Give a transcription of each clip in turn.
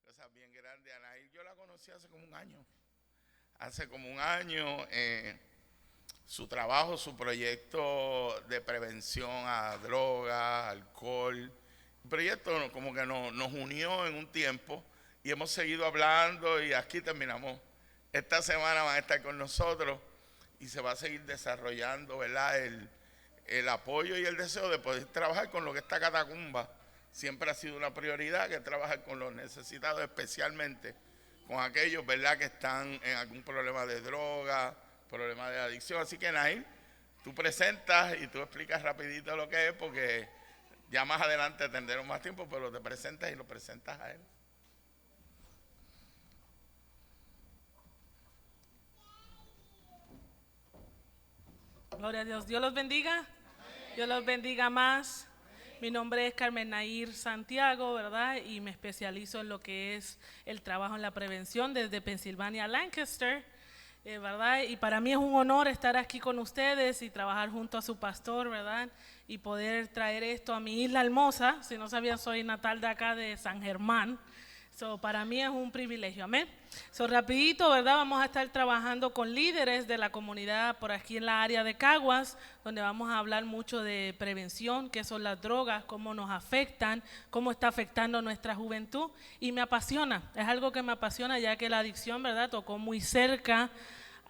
sorpresa bien grande. Anaí yo la conocí hace como un año. Hace como un año, su trabajo, su proyecto de prevención a drogas, alcohol, un proyecto como que nos unió en un tiempo y hemos seguido hablando y aquí terminamos. Esta semana van a estar con nosotros y se va a seguir desarrollando, ¿verdad? El apoyo y el deseo de poder trabajar con lo que está Catacumba. Siempre ha sido una prioridad que trabajar con los necesitados, especialmente con aquellos, ¿verdad?, que están en algún problema de droga, problema de adicción. Así que, Nail, tú presentas y tú explicas rapidito lo que es, porque ya más adelante tendremos más tiempo, pero te presentas y lo presentas a él. Gloria a Dios. Dios los bendiga. Dios los bendiga más. Mi nombre es Carmen Nair Santiago, ¿verdad? Y me especializo en lo que es el trabajo en la prevención desde Pensilvania a Lancaster, ¿verdad? Y para mí es un honor estar aquí con ustedes y trabajar junto a su pastor, ¿verdad? Y poder traer esto a mi isla hermosa. Si no sabían, soy natal de acá de San Germán. Para mí es un privilegio, amén. Rapidito, ¿verdad? Vamos a estar trabajando con líderes de la comunidad por aquí en la área de Caguas, donde vamos a hablar mucho de prevención, qué son las drogas, cómo nos afectan, cómo está afectando nuestra juventud. Y me apasiona, es algo que me apasiona, ya que la adicción, ¿verdad?, tocó muy cerca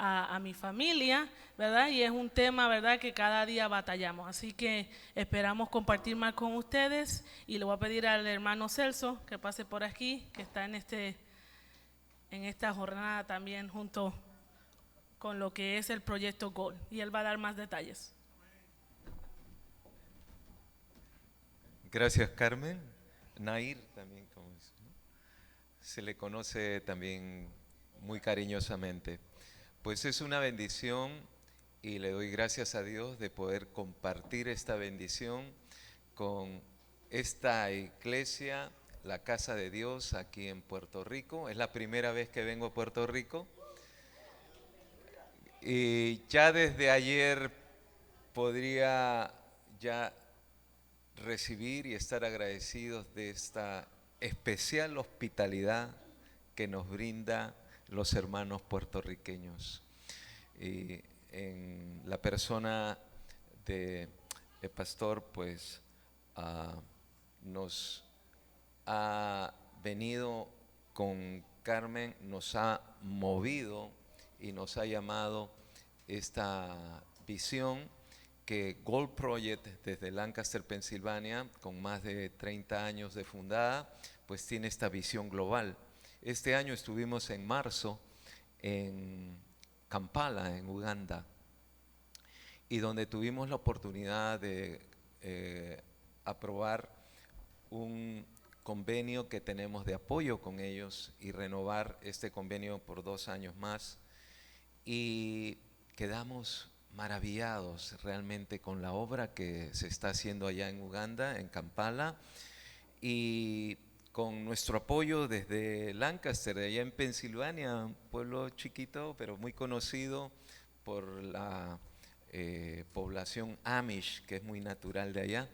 a mi familia, ¿verdad? Y es un tema, ¿verdad?, que cada día batallamos. Así que esperamos compartir más con ustedes y le voy a pedir al hermano Celso que pase por aquí, que está en esta jornada también junto con lo que es el proyecto GOL, y él va a dar más detalles. Gracias, Carmen. Nair también, se le conoce también muy cariñosamente. Pues es una bendición y le doy gracias a Dios de poder compartir esta bendición con esta iglesia, la Casa de Dios, aquí en Puerto Rico. Es la primera vez que vengo a Puerto Rico y ya desde ayer podría ya recibir y estar agradecidos de esta especial hospitalidad que nos brinda los hermanos puertorriqueños. Y en la persona de el pastor, pues nos ha venido con Carmen, nos ha movido y nos ha llamado esta visión que Gold Project desde Lancaster, Pensilvania, con más de 30 años de fundada, pues tiene esta visión global. Este año estuvimos en marzo en Kampala, en Uganda, y donde tuvimos la oportunidad de aprobar un convenio que tenemos de apoyo con ellos y renovar este convenio por 2 años más. Y quedamos maravillados realmente con la obra que se está haciendo allá en Uganda, en Kampala, y con nuestro apoyo desde Lancaster, de allá en Pensilvania, un pueblo chiquito pero muy conocido por la población Amish, que es muy natural de allá,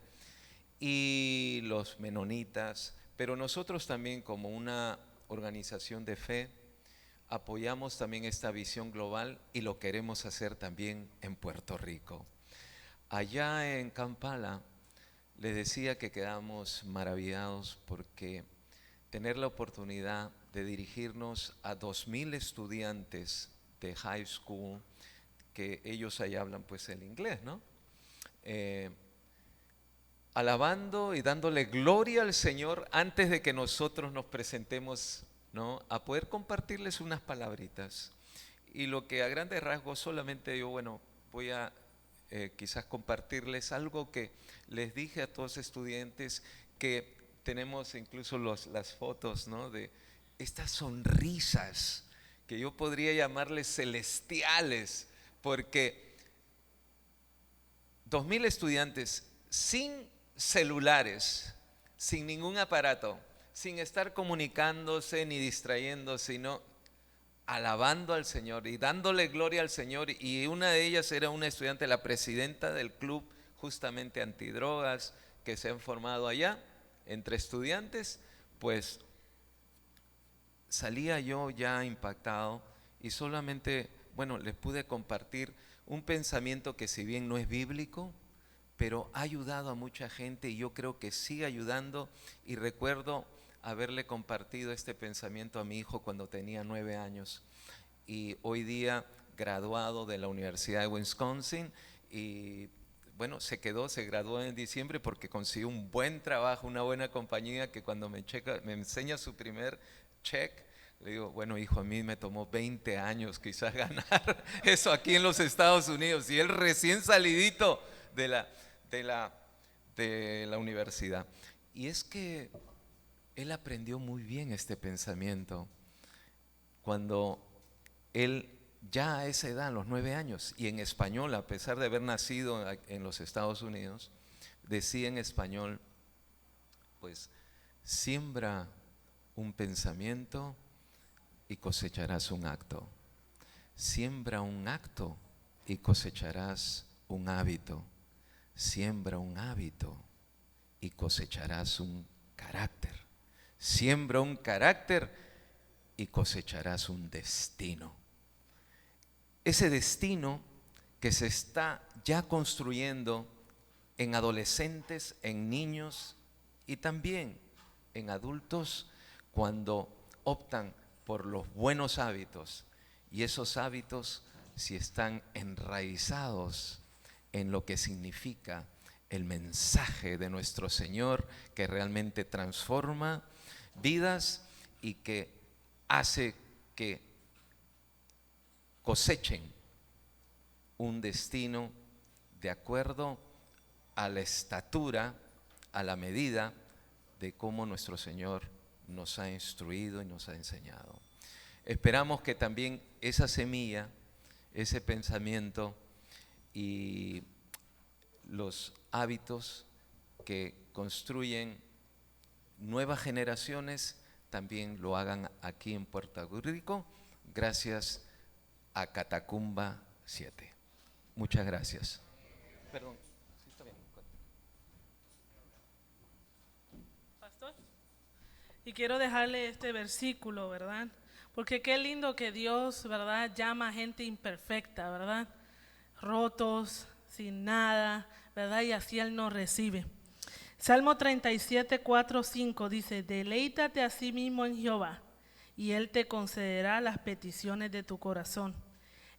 y los menonitas, pero nosotros también como una organización de fe apoyamos también esta visión global y lo queremos hacer también en Puerto Rico. Allá en Kampala les decía que quedamos maravillados porque tener la oportunidad de dirigirnos a 2000 estudiantes de high school, que ellos allá hablan pues el inglés, ¿no? Alabando y dándole gloria al Señor antes de que nosotros nos presentemos, ¿no?, a poder compartirles unas palabritas. Y lo que a grandes rasgos solamente yo, bueno, voy a quizás compartirles algo que les dije a todos los estudiantes, que tenemos incluso las fotos, ¿no?, de estas sonrisas que yo podría llamarles celestiales, porque 2000 estudiantes sin celulares, sin ningún aparato, sin estar comunicándose ni distrayéndose, sino alabando al Señor y dándole gloria al Señor. Y una de ellas era una estudiante, la presidenta del club justamente antidrogas que se han formado allá entre estudiantes, pues salía yo ya impactado y solamente, bueno, les pude compartir un pensamiento que si bien no es bíblico, pero ha ayudado a mucha gente y yo creo que sigue ayudando. Y recuerdo haberle compartido este pensamiento a mi hijo cuando tenía 9 años y hoy día graduado de la Universidad de Wisconsin y bueno, se graduó en diciembre porque consiguió un buen trabajo, una buena compañía que cuando me enseña su primer check, le digo, bueno hijo, a mí me tomó 20 años quizás ganar eso aquí en los Estados Unidos y él recién salidito de la universidad. Y es que él aprendió muy bien este pensamiento cuando él ya a esa edad, a los 9 años, y en español, a pesar de haber nacido en los Estados Unidos, decía en español, pues, siembra un pensamiento y cosecharás un acto. Siembra un acto y cosecharás un hábito. Siembra un hábito y cosecharás un carácter. Siembra un carácter y cosecharás un destino. Ese destino que se está ya construyendo en adolescentes, en niños y también en adultos cuando optan por los buenos hábitos. Y esos hábitos, si están enraizados en lo que significa el mensaje de nuestro Señor, que realmente transforma vidas y que hace que cosechen un destino de acuerdo a la estatura, a la medida de cómo nuestro Señor nos ha instruido y nos ha enseñado. Esperamos que también esa semilla, ese pensamiento y los hábitos que construyen nuevas generaciones también lo hagan aquí en Puerto Rico, gracias a Catacumba 7. Muchas gracias. Perdón, ¿sí está bien? Pastor, y quiero dejarle este versículo, ¿verdad? Porque qué lindo que Dios, ¿verdad?, llama a gente imperfecta, ¿verdad? Rotos, sin nada, ¿verdad? Y así Él nos recibe. Salmo 37, 4, 5 dice, deleítate a sí mismo en Jehová, y Él te concederá las peticiones de tu corazón.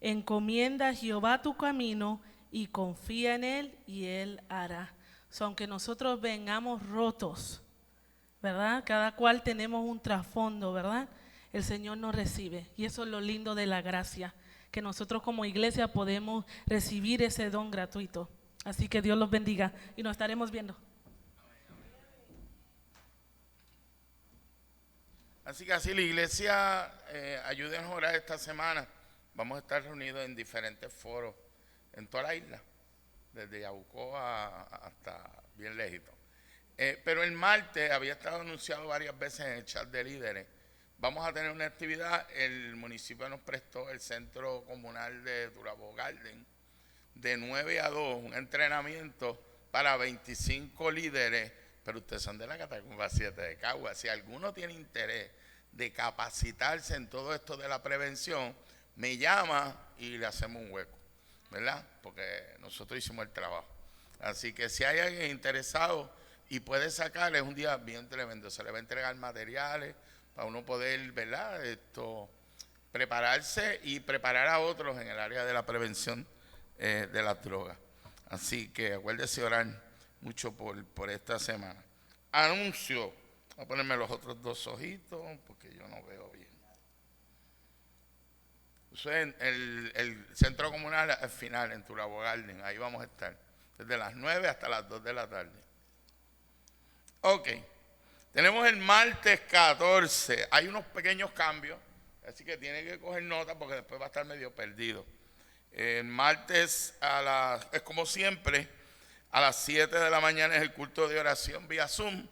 Encomienda a Jehová tu camino y confía en Él y Él hará. Aunque nosotros vengamos rotos, ¿verdad? Cada cual tenemos un trasfondo, ¿verdad? El Señor nos recibe y eso es lo lindo de la gracia, que nosotros como iglesia podemos recibir ese don gratuito. Así que Dios los bendiga y nos estaremos viendo. Así que así la iglesia, ayúdenos a orar esta semana. Vamos a estar reunidos en diferentes foros en toda la isla, desde Yabucoa hasta bien lejito. Pero el martes había estado anunciado varias veces en el chat de líderes. Vamos a tener una actividad, el municipio nos prestó el centro comunal de Turabo Garden, de 9 a 2, un entrenamiento para 25 líderes, pero ustedes son de la Catacumba 7 de Cagua. Si alguno tiene interés de capacitarse en todo esto de la prevención, me llama y le hacemos un hueco, ¿verdad? Porque nosotros hicimos el trabajo. Así que si hay alguien interesado y puede sacar, es un día bien tremendo. Se le va a entregar materiales para uno poder, ¿verdad?, prepararse y preparar a otros en el área de la prevención de las drogas. Así que acuérdese orar mucho por esta semana. Anuncio, voy a ponerme los otros dos ojitos porque yo no veo bien. Eso es el centro comunal al final, en Turabo Garden, ahí vamos a estar, desde las 9 hasta las 2 de la tarde. Ok, tenemos el martes 14, hay unos pequeños cambios, así que tiene que coger nota porque después va a estar medio perdido. El martes, es como siempre, a las 7 de la mañana es el culto de oración vía Zoom.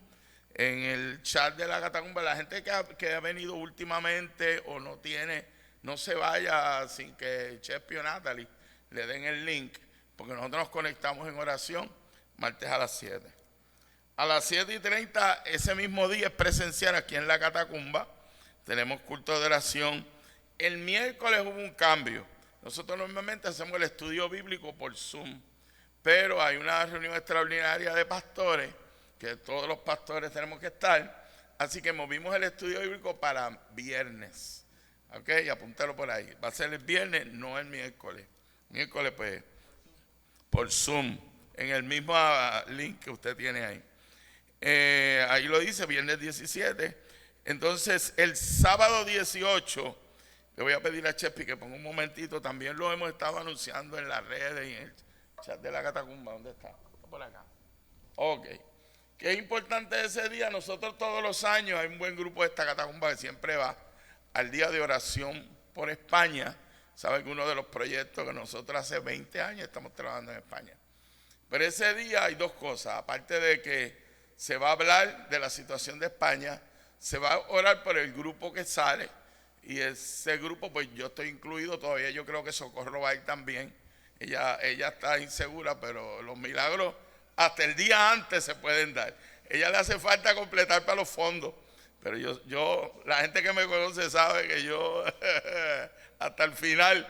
En el chat de la Catacumba, la gente que ha venido últimamente o no se vaya sin que Chespi o Natalie le den el link, porque nosotros nos conectamos en oración martes a las 7. A las 7:30 ese mismo día es presencial aquí en la Catacumba. tenemos culto de oración. El miércoles hubo un cambio. Nosotros normalmente hacemos el estudio bíblico por Zoom, pero hay una reunión extraordinaria de pastores, que todos los pastores tenemos que estar, así que movimos el estudio bíblico para viernes. Ok, apúntalo por ahí. Va a ser el viernes, no el miércoles. Miércoles pues por Zoom, en el mismo link que usted tiene ahí. Ahí lo dice, viernes 17. Entonces, el sábado 18, le voy a pedir a Chepi que ponga un momentito, también lo hemos estado anunciando en las redes y en el chat de la catacumba. ¿Dónde está? Está por acá. Ok. ¿Qué es importante ese día? Nosotros todos los años hay un buen grupo de esta catacumba que siempre va al día de oración por España. Saben que uno de los proyectos que nosotros hace 20 años estamos trabajando en España. Pero ese día hay dos cosas. Aparte de que se va a hablar de la situación de España, se va a orar por el grupo que sale. Y ese grupo, pues yo estoy incluido todavía. Yo creo que Socorro va a ir también. Ella está insegura, pero los milagros hasta el día antes se pueden dar. Ella le hace falta completar para los fondos. Pero yo, la gente que me conoce sabe que yo hasta el final,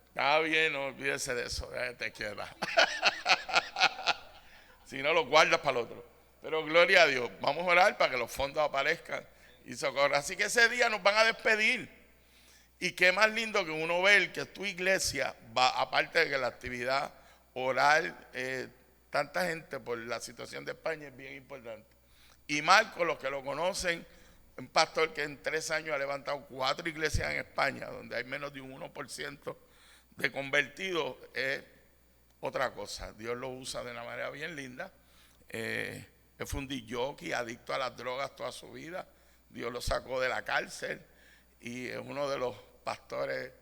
está bien, no olvídese de eso, te queda. Si no, lo guardas para el otro. Pero gloria a Dios, vamos a orar para que los fondos aparezcan y socorro. Así que ese día nos van a despedir. Y qué más lindo que uno ver que tu iglesia va, aparte de que la actividad oral, tanta gente por la situación de España es bien importante. Y Marco, los que lo conocen, un pastor que en 3 años ha levantado 4 iglesias en España, donde hay menos de un 1% de convertidos, es otra cosa. Dios lo usa de una manera bien linda. Él fue un disc-jockey, adicto a las drogas toda su vida. Dios lo sacó de la cárcel y es uno de los pastores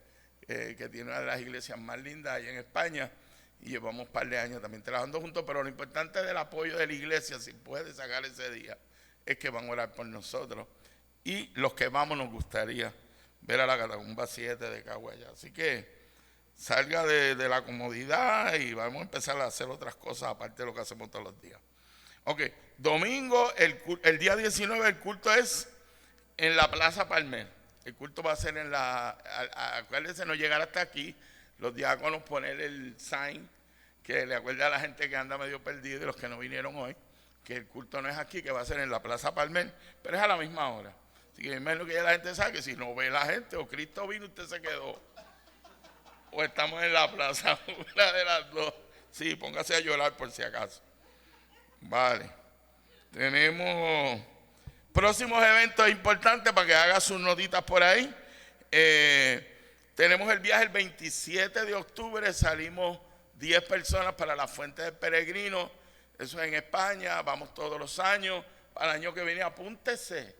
que tiene una de las iglesias más lindas ahí en España. Y llevamos un par de años también trabajando juntos, pero lo importante del apoyo de la iglesia, si puede sacar ese día, es que van a orar por nosotros. Y los que vamos nos gustaría ver a la Catacumba 7 de Caguaya. Así que salga de la comodidad y vamos a empezar a hacer otras cosas aparte de lo que hacemos todos los días. Ok, domingo, el día 19, el culto es en la Plaza Palmer. El culto va a ser en acuérdense, no llegar hasta aquí. Los diáconos poner el sign que le acuerde a la gente que anda medio perdida y los que no vinieron hoy, que el culto no es aquí, que va a ser en la Plaza Palmer, pero es a la misma hora. Así que menos que ya la gente sabe que si no ve la gente o Cristo vino, usted se quedó. O estamos en la plaza, una de las dos. Sí, póngase a llorar por si acaso. Vale. Tenemos próximos eventos importantes para que haga sus notitas por ahí. Tenemos el viaje el 27 de octubre, salimos 10 personas para la Fuente del Peregrino, eso es en España, vamos todos los años. Para el año que viene apúntese,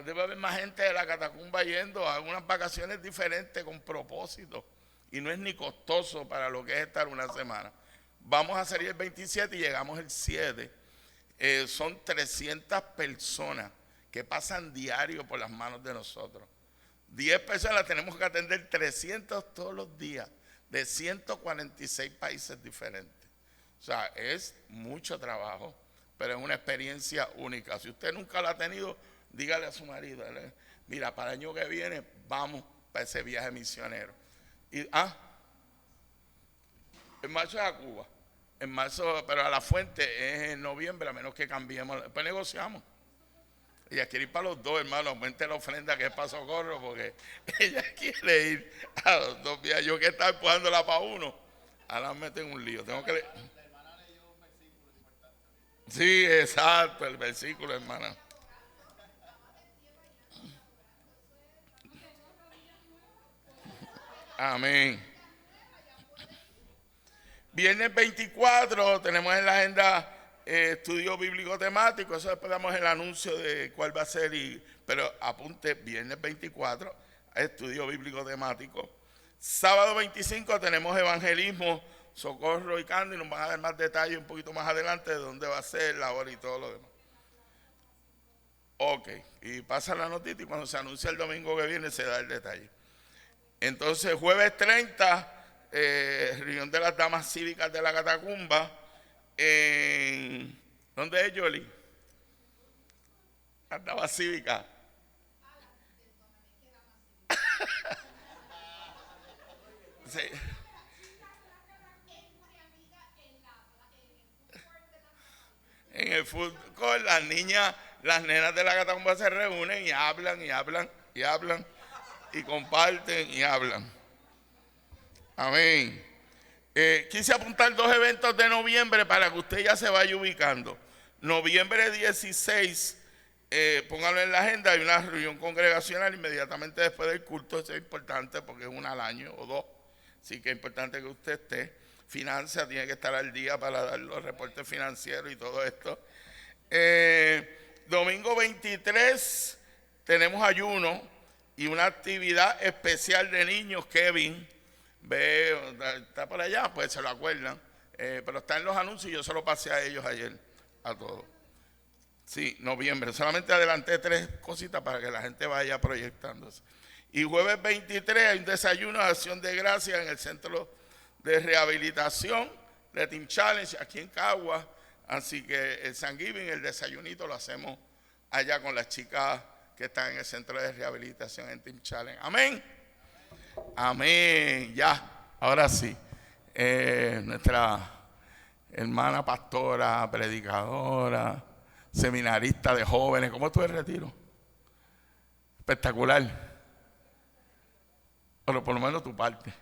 debe haber más gente de la catacumba yendo a unas vacaciones diferentes con propósito y no es ni costoso para lo que es estar una semana. Vamos a salir el 27 y llegamos el 7. Son 300 personas que pasan diario por las manos de nosotros. 10 personas tenemos que atender 300 todos los días de 146 países diferentes. O sea, es mucho trabajo, pero es una experiencia única. Si usted nunca lo ha tenido, dígale a su marido, mira, para el año que viene vamos para ese viaje misionero. En marzo es a Cuba, en marzo, pero a la Fuente es en noviembre, a menos que cambiemos, después negociamos. Ella quiere ir para los dos, hermano, aumente la ofrenda que es para Socorro, porque ella quiere ir a los dos días. Yo que estaba empujándola para uno, ahora me meten en un lío. Tengo que leer. La hermana leyó un versículo importante. Sí, exacto, el versículo, hermana. Amén. Viernes 24 tenemos en la agenda estudio bíblico temático, eso después damos el anuncio de cuál va a ser, pero apunte, viernes 24, estudio bíblico temático. Sábado 25 tenemos evangelismo, Socorro y Candy, nos van a dar más detalles un poquito más adelante de dónde va a ser, la hora y todo lo demás. Ok, y pasa la noticia y cuando se anuncia el domingo que viene se da el detalle. Entonces, jueves 30, reunión de las damas cívicas de la catacumba. ¿Dónde es Yoli? Las damas cívicas. Sí. En el fútbol, las niñas, las nenas de la catacumba se reúnen y hablan y hablan y hablan y comparten y hablan. Amén. Quise apuntar 2 eventos de noviembre para que usted ya se vaya ubicando. Noviembre 16, póngalo en la agenda, hay una reunión congregacional inmediatamente después del culto. Eso es importante porque es una al año o 2. Así que es importante que usted esté. Finanzas, tiene que estar al día para dar los reportes financieros y todo esto. Domingo 23 tenemos ayuno y una actividad especial de niños. Kevin está por allá, pues se lo acuerdan, pero está en los anuncios y yo se lo pasé a ellos ayer, a todos. Sí, noviembre, solamente adelanté 3 cositas para que la gente vaya proyectándose. Y jueves 23 hay un desayuno de acción de gracias en el centro de rehabilitación de Team Challenge aquí en Cagua. Así que el Thanksgiving, el desayunito lo hacemos allá con las chicas que están en el centro de rehabilitación en Team Challenge. Amén. Amén. Ya, ahora sí. Nuestra hermana pastora, predicadora, seminarista de jóvenes. ¿Cómo estuvo el retiro? Espectacular. Pero por lo menos tu parte.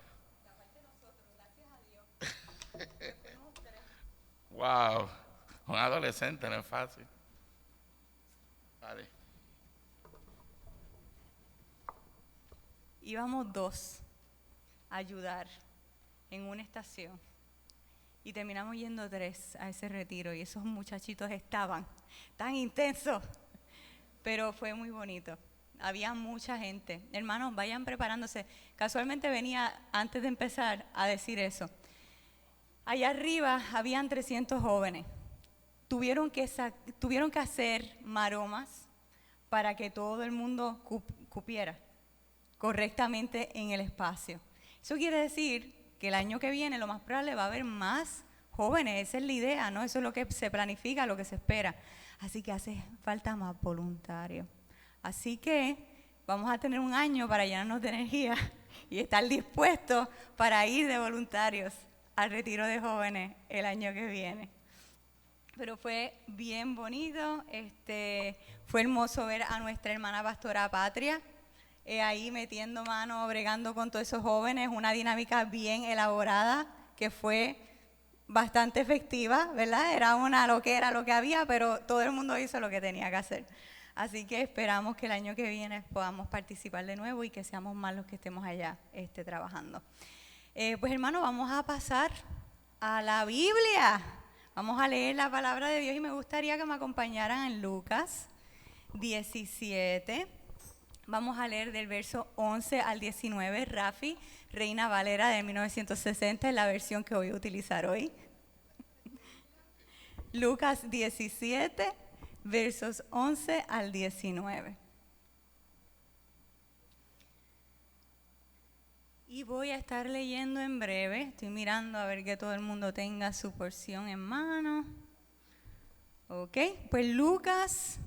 Wow, un adolescente no es fácil. Vale. Íbamos 2 a ayudar en una estación y terminamos yendo 3 a ese retiro y esos muchachitos estaban tan intensos, pero fue muy bonito. Había mucha gente. Hermanos, vayan preparándose. Casualmente venía antes de empezar a decir eso. Allá arriba habían 300 jóvenes. Tuvieron que hacer maromas para que todo el mundo cupiera correctamente en el espacio. Eso quiere decir que el año que viene lo más probable va a haber más jóvenes. Esa es la idea, ¿no? Eso es lo que se planifica, lo que se espera. Así que hace falta más voluntarios. Así que vamos a tener un año para llenarnos de energía y estar dispuestos para ir de voluntarios al retiro de jóvenes el año que viene. Pero fue bien bonito, fue hermoso ver a nuestra hermana pastora Patria ahí metiendo mano, bregando con todos esos jóvenes, una dinámica bien elaborada que fue bastante efectiva, ¿verdad? Era lo que había, pero todo el mundo hizo lo que tenía que hacer. Así que esperamos que el año que viene podamos participar de nuevo y que seamos más los que estemos allá trabajando. Pues hermano, vamos a pasar a la Biblia. Vamos a leer la palabra de Dios y me gustaría que me acompañaran en Lucas 17. Vamos a leer del verso 11 al 19. Rafi, Reina Valera de 1960, es la versión que voy a utilizar hoy. Lucas 17, versos 11 al 19. Y voy a estar leyendo en breve. Estoy mirando a ver que todo el mundo tenga su porción en mano. Ok, pues Lucas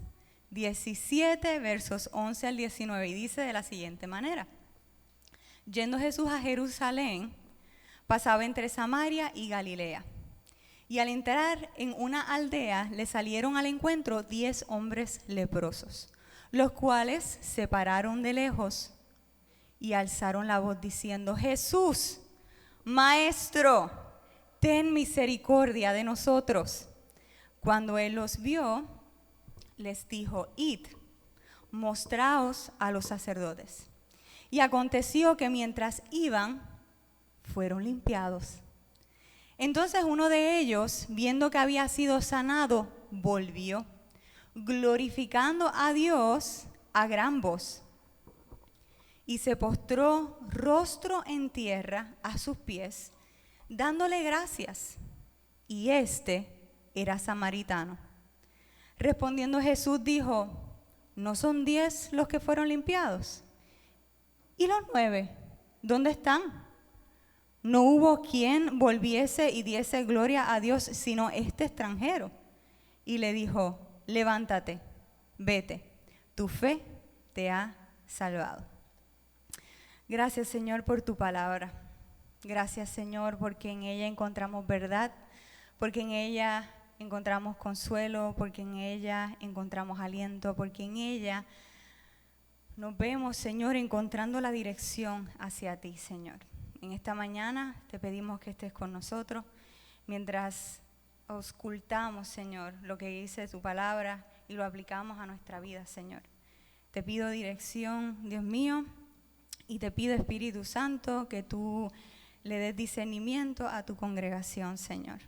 17, versos 11 al 19. Y dice de la siguiente manera. Yendo Jesús a Jerusalén, pasaba entre Samaria y Galilea. Y al entrar en una aldea, le salieron al encuentro 10 hombres leprosos, los cuales se pararon de lejos y alzaron la voz diciendo: Jesús, Maestro, ten misericordia de nosotros. Cuando él los vio, les dijo: Id, mostraos a los sacerdotes. Y aconteció que mientras iban, fueron limpiados. Entonces uno de ellos, viendo que había sido sanado, volvió, glorificando a Dios a gran voz. Y se postró rostro en tierra a sus pies, dándole gracias. Y era samaritano. Respondiendo Jesús dijo: ¿no son 10 los que fueron limpiados? ¿Y los 9? ¿Dónde están? No hubo quien volviese y diese gloria a Dios, sino este extranjero. Y le dijo: levántate, vete, tu fe te ha salvado. Gracias, Señor, por tu palabra. Gracias, Señor, porque en ella encontramos verdad, porque en ella encontramos consuelo, porque en ella encontramos aliento, porque en ella nos vemos, Señor, encontrando la dirección hacia ti, Señor. En esta mañana te pedimos que estés con nosotros mientras auscultamos, Señor, lo que dice tu palabra y lo aplicamos a nuestra vida, Señor. Te pido dirección, Dios mío, y te pido, Espíritu Santo, que tú le des discernimiento a tu congregación, Señor,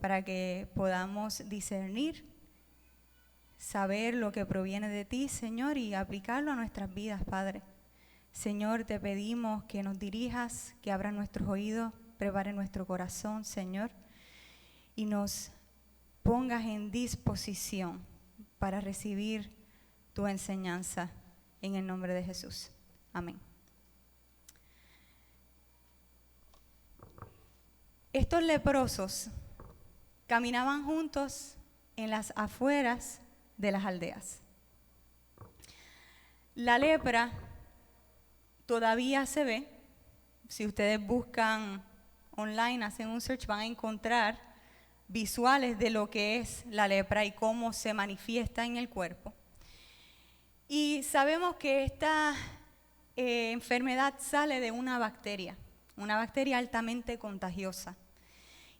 para que podamos discernir, saber lo que proviene de ti, Señor, y aplicarlo a nuestras vidas, Padre. Señor, te pedimos que nos dirijas, que abras nuestros oídos, prepare nuestro corazón, Señor, y nos pongas en disposición para recibir tu enseñanza en el nombre de Jesús. Amén. Estos leprosos caminaban juntos en las afueras de las aldeas. La lepra todavía se ve. Si ustedes buscan online, hacen un search, van a encontrar visuales de lo que es la lepra y cómo se manifiesta en el cuerpo. Y sabemos que esta enfermedad sale de una bacteria altamente contagiosa.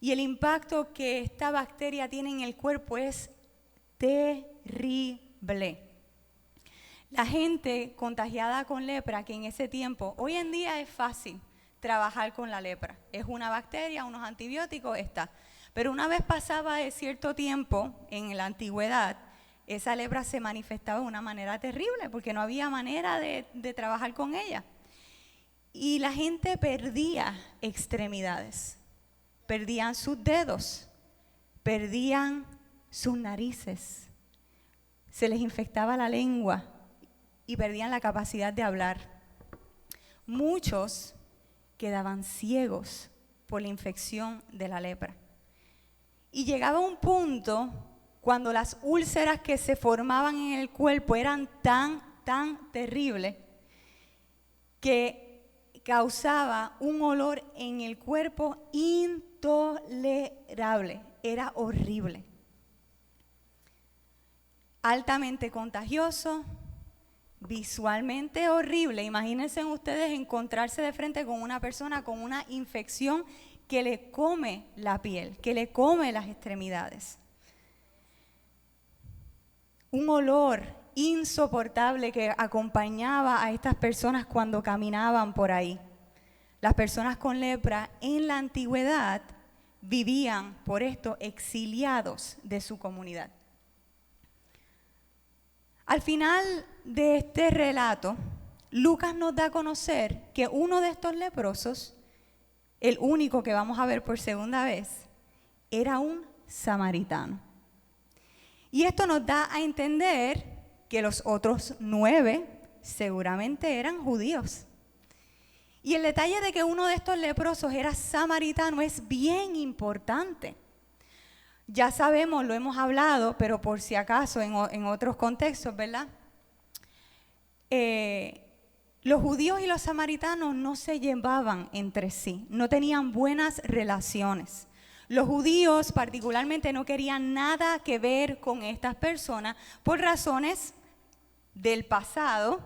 Y el impacto que esta bacteria tiene en el cuerpo es terrible. La gente contagiada con lepra, que en ese tiempo, hoy en día es fácil trabajar con la lepra. Es una bacteria, unos antibióticos, está. Pero una vez pasaba de cierto tiempo, en la antigüedad, esa lepra se manifestaba de una manera terrible, porque no había manera de trabajar con ella. Y la gente perdía extremidades, perdían sus dedos, perdían sus narices, se les infectaba la lengua y perdían la capacidad de hablar. Muchos quedaban ciegos por la infección de la lepra. Y llegaba un punto cuando las úlceras que se formaban en el cuerpo eran tan terribles que causaba un olor en el cuerpo intolerable. Era horrible. Altamente contagioso, visualmente horrible. Imagínense ustedes encontrarse de frente con una persona con una infección que le come la piel, que le come las extremidades. Un olor insoportable que acompañaba a estas personas cuando caminaban por ahí. Las personas con lepra en la antigüedad vivían por esto exiliados de su comunidad. Al final de este relato, Lucas nos da a conocer que uno de estos leprosos, el único que vamos a ver por segunda vez, era un samaritano. Y esto nos da a entender que los otros 9 seguramente eran judíos. Y el detalle de que uno de estos leprosos era samaritano es bien importante. Ya sabemos, lo hemos hablado, pero por si acaso en otros contextos, ¿verdad? Los judíos y los samaritanos no se llevaban entre sí, no tenían buenas relaciones. Los judíos particularmente no querían nada que ver con estas personas por razones del pasado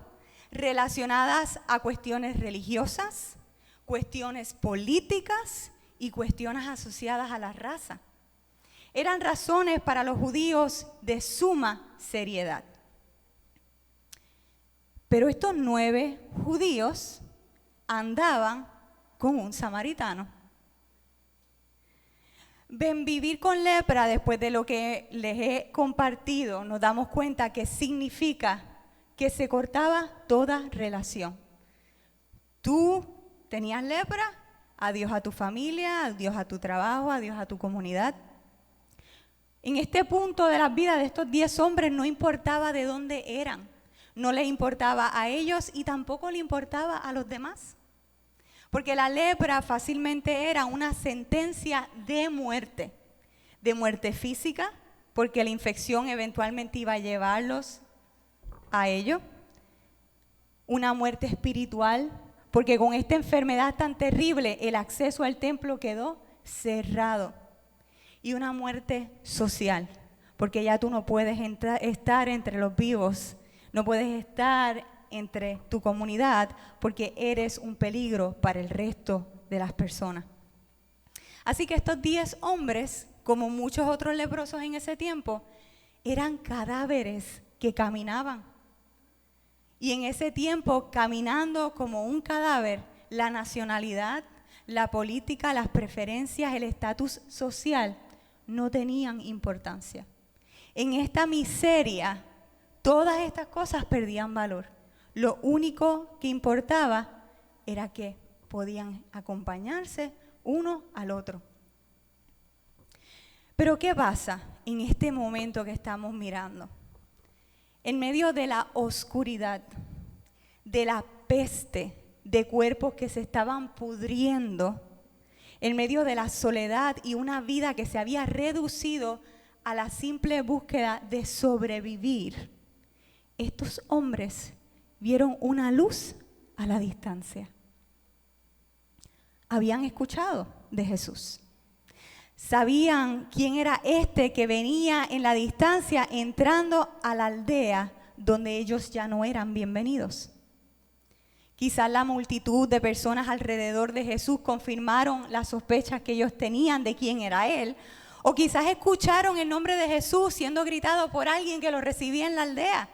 relacionadas a cuestiones religiosas, cuestiones políticas y cuestiones asociadas a la raza. Eran razones para los judíos de suma seriedad. Pero estos 9 judíos andaban con un samaritano. Ven, vivir con lepra, después de lo que les he compartido, nos damos cuenta que significa que se cortaba toda relación. Tú tenías lepra, adiós a tu familia, adiós a tu trabajo, adiós a tu comunidad. En este punto de la vida de estos 10 hombres no importaba de dónde eran, no les importaba a ellos y tampoco le importaba a los demás. Porque la lepra fácilmente era una sentencia de muerte física, porque la infección eventualmente iba a llevarlos a ello. Una muerte espiritual, porque con esta enfermedad tan terrible el acceso al templo quedó cerrado. Y una muerte social, porque ya tú no puedes estar entre los vivos, no puedes estar entre tu comunidad, porque eres un peligro para el resto de las personas. Así que estos 10 hombres, como muchos otros leprosos en ese tiempo, eran cadáveres que caminaban. Y en ese tiempo, caminando como un cadáver, la nacionalidad, la política, las preferencias, el estatus social no tenían importancia. En esta miseria, todas estas cosas perdían valor. Lo único que importaba era que podían acompañarse uno al otro. Pero ¿qué pasa en este momento que estamos mirando? En medio de la oscuridad, de la peste, de cuerpos que se estaban pudriendo, en medio de la soledad y una vida que se había reducido a la simple búsqueda de sobrevivir, estos hombres vieron una luz a la distancia. Habían escuchado de Jesús. Sabían quién era este que venía en la distancia entrando a la aldea donde ellos ya no eran bienvenidos. Quizás la multitud de personas alrededor de Jesús confirmaron las sospechas que ellos tenían de quién era Él, o quizás escucharon el nombre de Jesús siendo gritado por alguien que lo recibía en la aldea.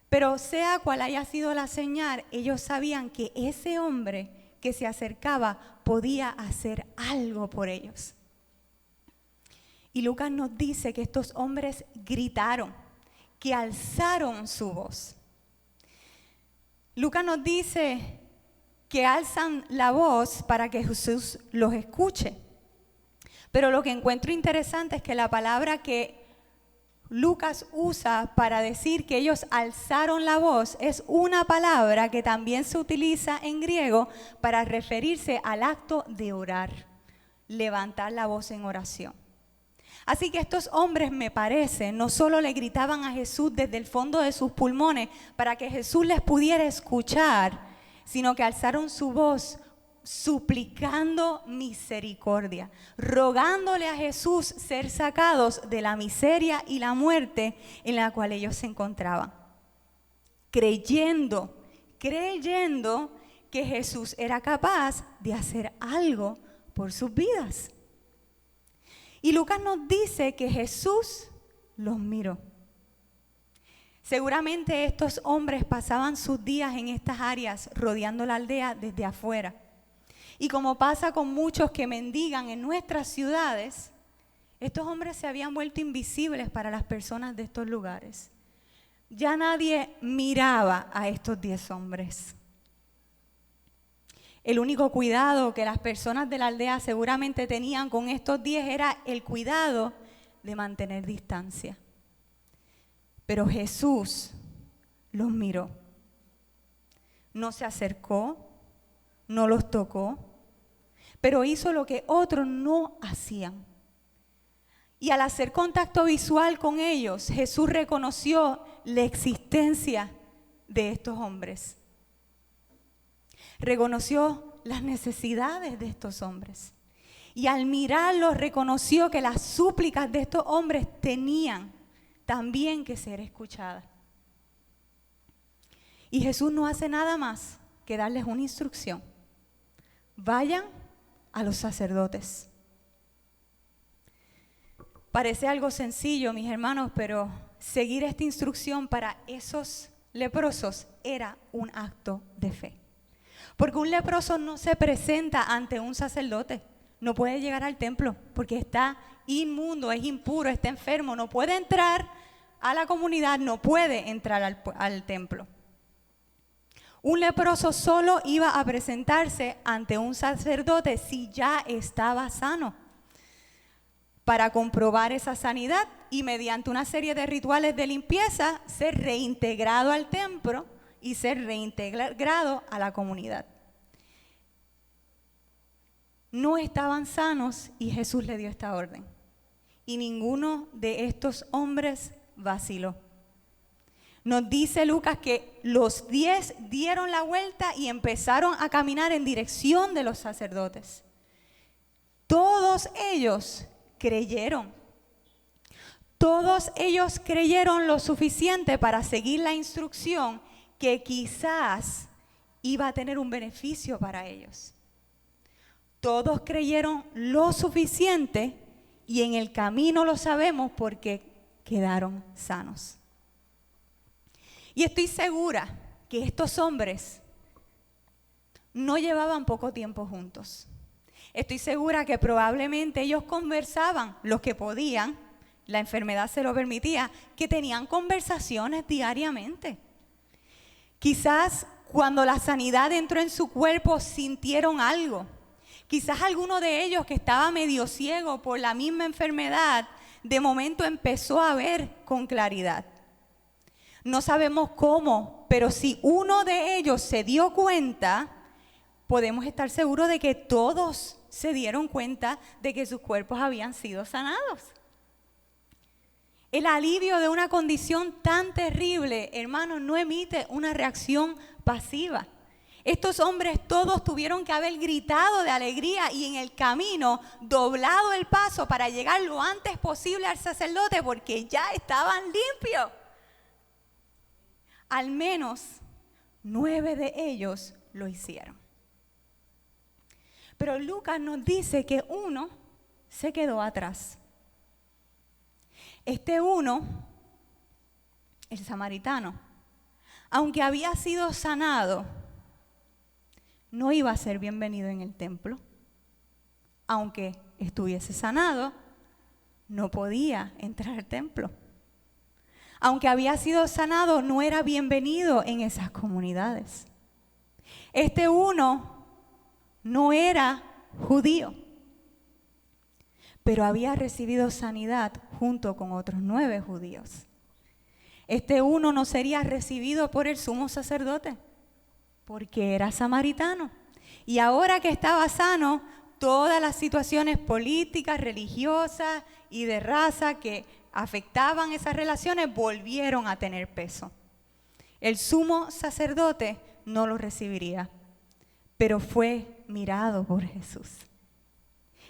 Pero sea cual haya sido la señal, ellos sabían que ese hombre que se acercaba podía hacer algo por ellos. Y Lucas nos dice que estos hombres gritaron, que alzaron su voz. Lucas nos dice que alzan la voz para que Jesús los escuche. Pero lo que encuentro interesante es que la palabra que Lucas usa para decir que ellos alzaron la voz es una palabra que también se utiliza en griego para referirse al acto de orar, levantar la voz en oración. Así que estos hombres, me parece, no solo le gritaban a Jesús desde el fondo de sus pulmones para que Jesús les pudiera escuchar, sino que alzaron su voz suplicando misericordia, rogándole a Jesús ser sacados de la miseria y la muerte en la cual ellos se encontraban. Creyendo que Jesús era capaz de hacer algo por sus vidas. Y Lucas nos dice que Jesús los miró. Seguramente estos hombres pasaban sus días en estas áreas rodeando la aldea desde afuera. Y como pasa con muchos que mendigan en nuestras ciudades, estos hombres se habían vuelto invisibles para las personas de estos lugares. Ya nadie miraba a estos 10 hombres. El único cuidado que las personas de la aldea seguramente tenían con estos 10 era el cuidado de mantener distancia. Pero Jesús los miró. No se acercó, no los tocó, pero hizo lo que otros no hacían. Y al hacer contacto visual con ellos, Jesús reconoció la existencia de estos hombres. Reconoció las necesidades de estos hombres. Y al mirarlos reconoció que las súplicas de estos hombres tenían también que ser escuchadas. Y Jesús no hace nada más que darles una instrucción. Vayan a los sacerdotes. Parece algo sencillo, mis hermanos, pero seguir esta instrucción para esos leprosos era un acto de fe. Porque un leproso no se presenta ante un sacerdote, no puede llegar al templo porque está inmundo, es impuro, está enfermo, no puede entrar a la comunidad, no puede entrar al templo. Un leproso solo iba a presentarse ante un sacerdote si ya estaba sano, para comprobar esa sanidad y mediante una serie de rituales de limpieza ser reintegrado al templo y ser reintegrado a la comunidad. No estaban sanos y Jesús le dio esta orden. Y ninguno de estos hombres vaciló. Nos dice Lucas que los 10 dieron la vuelta y empezaron a caminar en dirección de los sacerdotes. Todos ellos creyeron. Todos ellos creyeron lo suficiente para seguir la instrucción que quizás iba a tener un beneficio para ellos. Todos creyeron lo suficiente y en el camino lo sabemos porque quedaron sanos. Y estoy segura que estos hombres no llevaban poco tiempo juntos. Estoy segura que probablemente ellos conversaban lo que podían, la enfermedad se lo permitía, que tenían conversaciones diariamente. Quizás cuando la sanidad entró en su cuerpo sintieron algo. Quizás alguno de ellos que estaba medio ciego por la misma enfermedad, de momento empezó a ver con claridad. No sabemos cómo, pero si uno de ellos se dio cuenta, podemos estar seguros de que todos se dieron cuenta de que sus cuerpos habían sido sanados. El alivio de una condición tan terrible, hermanos, no emite una reacción pasiva. Estos hombres todos tuvieron que haber gritado de alegría y en el camino doblado el paso para llegar lo antes posible al sacerdote porque ya estaban limpios. Al menos 9 de ellos lo hicieron. Pero Lucas nos dice que uno se quedó atrás. Este uno, el samaritano, aunque había sido sanado, no iba a ser bienvenido en el templo. Aunque estuviese sanado, no podía entrar al templo. Aunque había sido sanado, no era bienvenido en esas comunidades. Este uno no era judío, pero había recibido sanidad junto con otros 9 judíos. Este uno no sería recibido por el sumo sacerdote, porque era samaritano. Y ahora que estaba sano, todas las situaciones políticas, religiosas y de raza que afectaban esas relaciones volvieron a tener peso. El sumo sacerdote no lo recibiría, pero fue mirado por Jesús.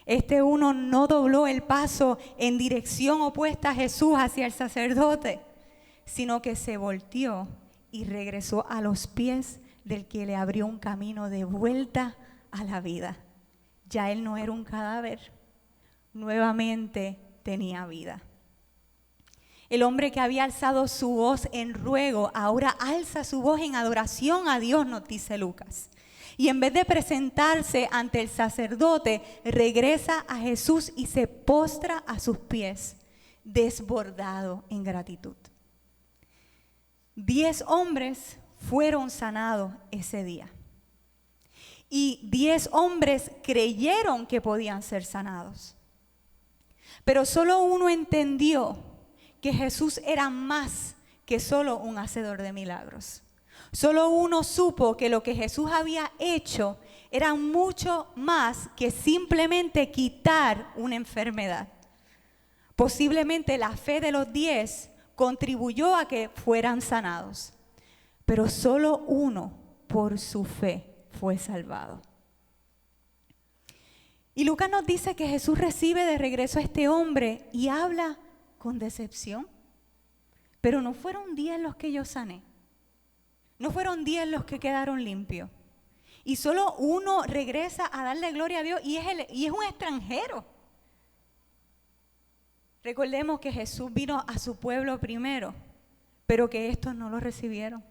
Este uno no dobló el paso en dirección opuesta a Jesús hacia el sacerdote, sino que se volteó y regresó a los pies del que le abrió un camino de vuelta a la vida. Ya él no era un cadáver, nuevamente tenía vida. El hombre que había alzado su voz en ruego, ahora alza su voz en adoración a Dios, nos dice Lucas. Y en vez de presentarse ante el sacerdote, regresa a Jesús y se postra a sus pies, desbordado en gratitud. 10 hombres fueron sanados ese día. Y 10 hombres creyeron que podían ser sanados. Pero solo uno entendió que Jesús era más que solo un hacedor de milagros. Solo uno supo que lo que Jesús había hecho era mucho más que simplemente quitar una enfermedad. Posiblemente la fe de los 10 contribuyó a que fueran sanados, pero solo uno por su fe fue salvado. Y Lucas nos dice que Jesús recibe de regreso a este hombre y habla con decepción. Pero no fueron 10 los que yo sané. No fueron 10 los que quedaron limpios. Y solo uno regresa a darle gloria a Dios y es un extranjero. Recordemos que Jesús vino a su pueblo primero, pero que estos no lo recibieron.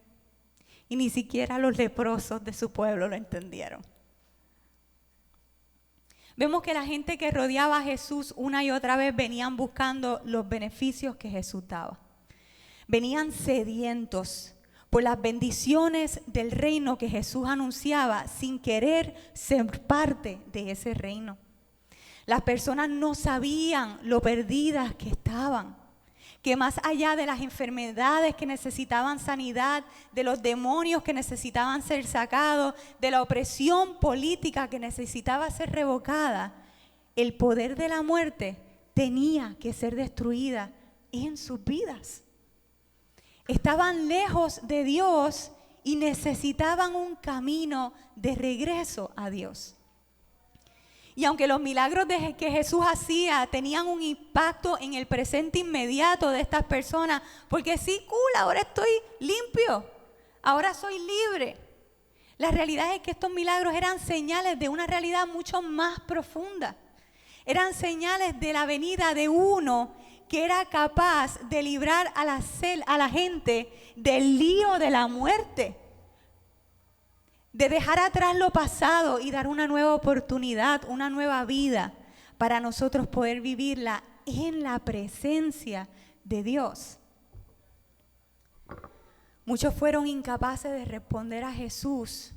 Y ni siquiera los leprosos de su pueblo lo entendieron. Vemos que la gente que rodeaba a Jesús una y otra vez venían buscando los beneficios que Jesús daba. Venían sedientos por las bendiciones del reino que Jesús anunciaba sin querer ser parte de ese reino. Las personas no sabían lo perdidas que estaban, que más allá de las enfermedades que necesitaban sanidad, de los demonios que necesitaban ser sacados, de la opresión política que necesitaba ser revocada, el poder de la muerte tenía que ser destruida en sus vidas. Estaban lejos de Dios y necesitaban un camino de regreso a Dios. Y aunque los milagros que Jesús hacía tenían un impacto en el presente inmediato de estas personas, porque sí, cool, ahora estoy limpio, ahora soy libre. La realidad es que estos milagros eran señales de una realidad mucho más profunda. Eran señales de la venida de uno que era capaz de librar a la gente del lío de la muerte, de dejar atrás lo pasado y dar una nueva oportunidad, una nueva vida para nosotros poder vivirla en la presencia de Dios. Muchos fueron incapaces de responder a Jesús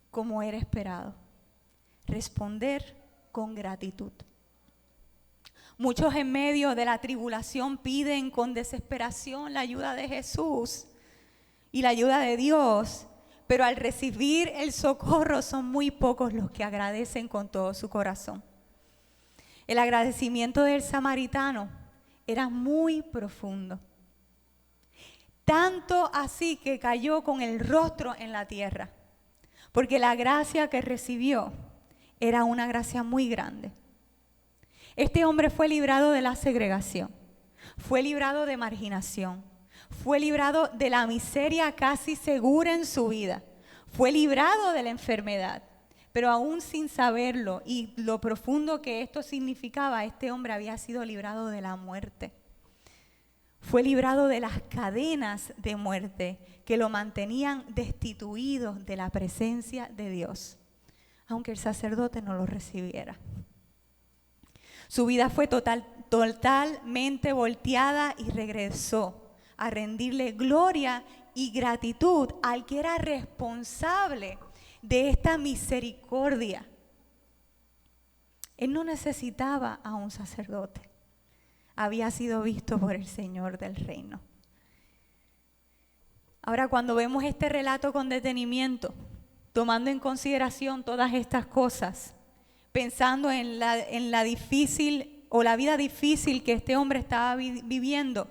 como era esperado. Responder con gratitud. Muchos en medio de la tribulación piden con desesperación la ayuda de Jesús y la ayuda de Dios, pero al recibir el socorro son muy pocos los que agradecen con todo su corazón. El agradecimiento del samaritano era muy profundo. Tanto así que cayó con el rostro en la tierra, porque la gracia que recibió era una gracia muy grande. Este hombre fue librado de la segregación, fue librado de marginación, fue librado de la miseria casi segura en su vida, fue librado de la enfermedad, pero aún sin saberlo y lo profundo que esto significaba, este hombre había sido librado de la muerte. Fue librado de las cadenas de muerte que lo mantenían destituido de la presencia de Dios, aunque el sacerdote no lo recibiera. Su vida fue totalmente volteada y regresó a rendirle gloria y gratitud al que era responsable de esta misericordia. Él no necesitaba a un sacerdote. Había sido visto por el Señor del reino. Ahora, cuando vemos este relato con detenimiento, tomando en consideración todas estas cosas, pensando en la difícil o la vida difícil que este hombre estaba viviendo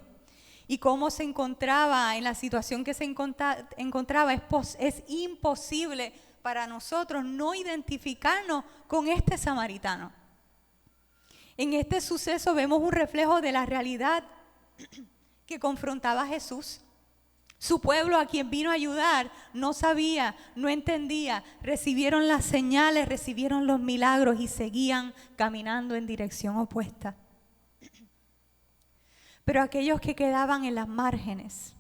y cómo se encontraba en la situación que se encontraba, es imposible para nosotros no identificarnos con este samaritano. En este suceso vemos un reflejo de la realidad que confrontaba a Jesús. Su pueblo, a quien vino a ayudar, no sabía, no entendía, recibieron las señales, recibieron los milagros y seguían caminando en dirección opuesta. Pero aquellos que quedaban en las márgenes,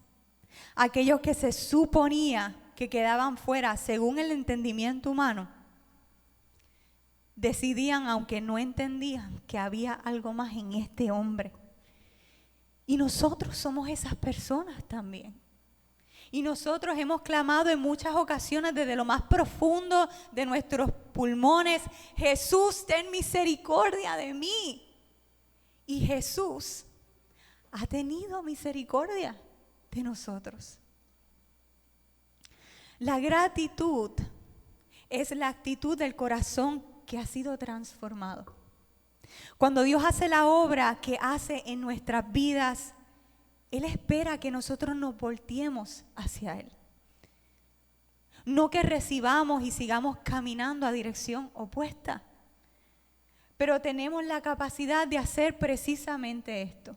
aquellos que se suponía que quedaban fuera según el entendimiento humano, decidían, aunque no entendían, que había algo más en este hombre. Y nosotros somos esas personas también. Y nosotros hemos clamado en muchas ocasiones desde lo más profundo de nuestros pulmones: Jesús, ten misericordia de mí. Y Jesús ha tenido misericordia de nosotros. La gratitud es la actitud del corazón que ha sido transformado. Cuando Dios hace la obra que hace en nuestras vidas, Él espera que nosotros nos volteemos hacia Él. No que recibamos y sigamos caminando a dirección opuesta. Pero tenemos la capacidad de hacer precisamente esto.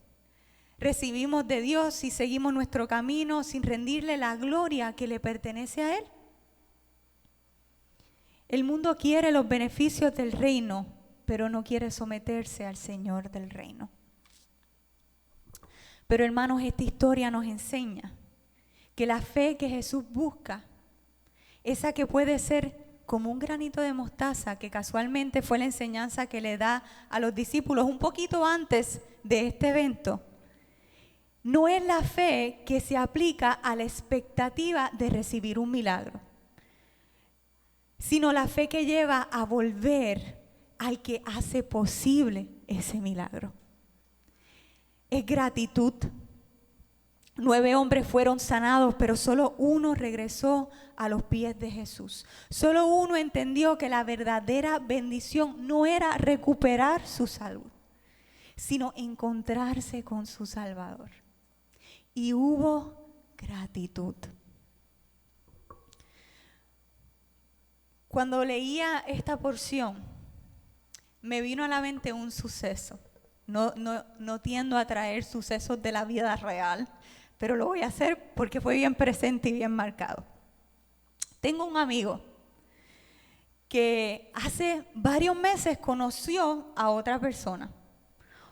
Recibimos de Dios y seguimos nuestro camino sin rendirle la gloria que le pertenece a Él. El mundo quiere los beneficios del reino, pero no quiere someterse al Señor del reino. Pero hermanos, esta historia nos enseña que la fe que Jesús busca, esa que puede ser como un granito de mostaza, que casualmente fue la enseñanza que le da a los discípulos un poquito antes de este evento, no es la fe que se aplica a la expectativa de recibir un milagro, sino la fe que lleva a volver al que hace posible ese milagro. Es gratitud. 9 hombres fueron sanados, pero solo uno regresó a los pies de Jesús. Solo uno entendió que la verdadera bendición no era recuperar su salud, sino encontrarse con su Salvador. Y hubo gratitud. Cuando leía esta porción, me vino a la mente un suceso. No tiendo a traer sucesos de la vida real, pero lo voy a hacer porque fue bien presente y bien marcado. Tengo un amigo que hace varios meses conoció a otra persona.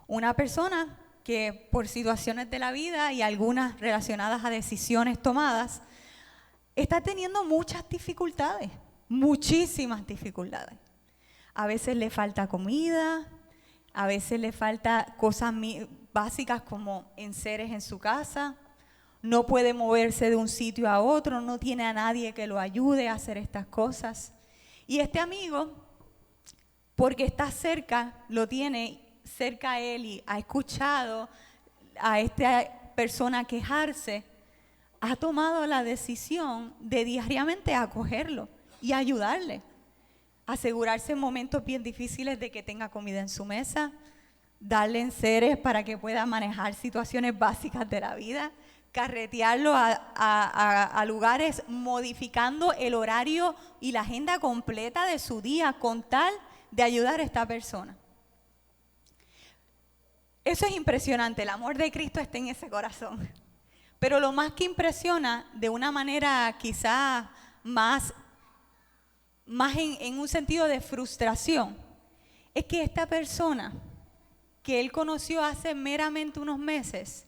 Una persona que por situaciones de la vida y algunas relacionadas a decisiones tomadas, está teniendo muchas dificultades, muchísimas dificultades. A veces le falta comida, a veces le falta cosas básicas como enseres en su casa, no puede moverse de un sitio a otro, no tiene a nadie que lo ayude a hacer estas cosas. Y este amigo, porque está cerca, lo tiene cerca a él y ha escuchado a esta persona quejarse, ha tomado la decisión de diariamente acogerlo y ayudarle. Asegurarse en momentos bien difíciles de que tenga comida en su mesa, darle enseres para que pueda manejar situaciones básicas de la vida, carretearlo a lugares modificando el horario y la agenda completa de su día con tal de ayudar a esta persona. Eso es impresionante, el amor de Cristo está en ese corazón. Pero lo más que impresiona, de una manera quizá más en un sentido de frustración, es que esta persona que él conoció hace meramente unos meses,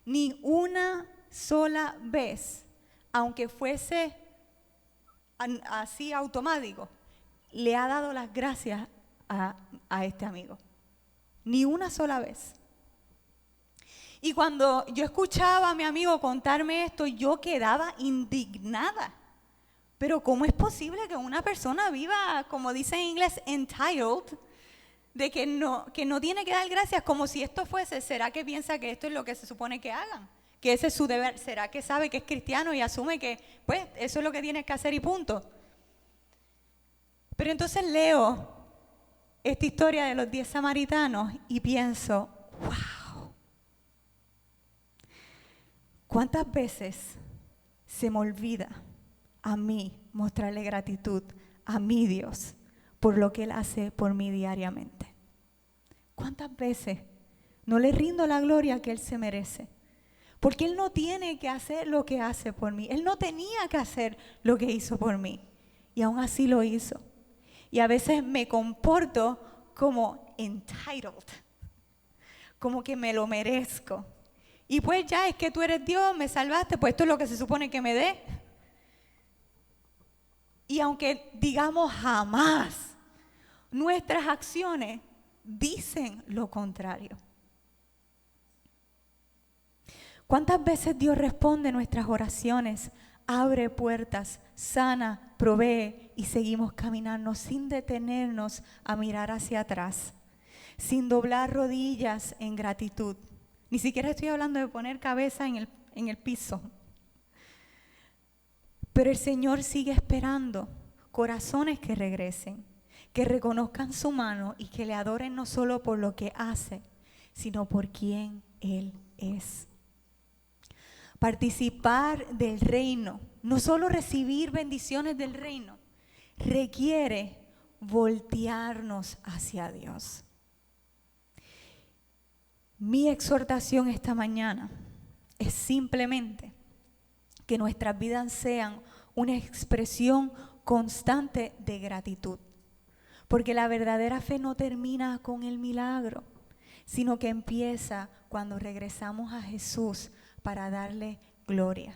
ni una sola vez, aunque fuese así automático, le ha dado las gracias a este amigo. Ni una sola vez. Y cuando yo escuchaba a mi amigo contarme esto, yo quedaba indignada. Pero ¿cómo es posible que una persona viva, como dice en inglés, entitled, de que no tiene que dar gracias, como si esto fuese, ¿será que piensa que esto es lo que se supone que hagan? Que ese es su deber, ¿será que sabe que es cristiano y asume que, pues, eso es lo que tienes que hacer y punto? Pero entonces leo esta historia de los 10 samaritanos y pienso, wow, ¿cuántas veces se me olvida a mí mostrarle gratitud a mi Dios por lo que Él hace por mí diariamente? ¿Cuántas veces no le rindo la gloria que Él se merece? Porque Él no tiene que hacer lo que hace por mí. Él no tenía que hacer lo que hizo por mí. Y aún así lo hizo. Y a veces me comporto como entitled, como que me lo merezco. Y pues ya es que tú eres Dios, me salvaste, pues esto es lo que se supone que me dé. Y aunque digamos jamás, nuestras acciones dicen lo contrario. ¿Cuántas veces Dios responde nuestras oraciones, abre puertas, sana, provee y seguimos caminando sin detenernos a mirar hacia atrás, sin doblar rodillas en gratitud? Ni siquiera estoy hablando de poner cabeza en el piso. Pero el Señor sigue esperando corazones que regresen, que reconozcan su mano y que le adoren no solo por lo que hace, sino por quien Él es. Participar del reino, no solo recibir bendiciones del reino, requiere voltearnos hacia Dios. Mi exhortación esta mañana es simplemente que nuestras vidas sean una expresión constante de gratitud. Porque la verdadera fe no termina con el milagro, sino que empieza cuando regresamos a Jesús para darle gloria.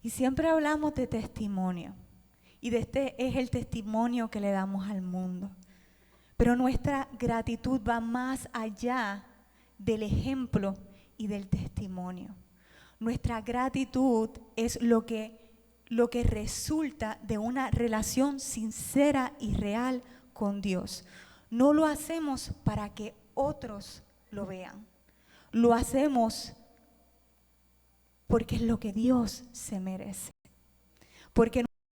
Y siempre hablamos de testimonio. Y de este es el testimonio que le damos al mundo. Pero nuestra gratitud va más allá del ejemplo y del testimonio. Nuestra gratitud es lo que resulta de una relación sincera y real con Dios. No lo hacemos para que otros lo vean. Lo hacemos porque es lo que Dios se merece. Porque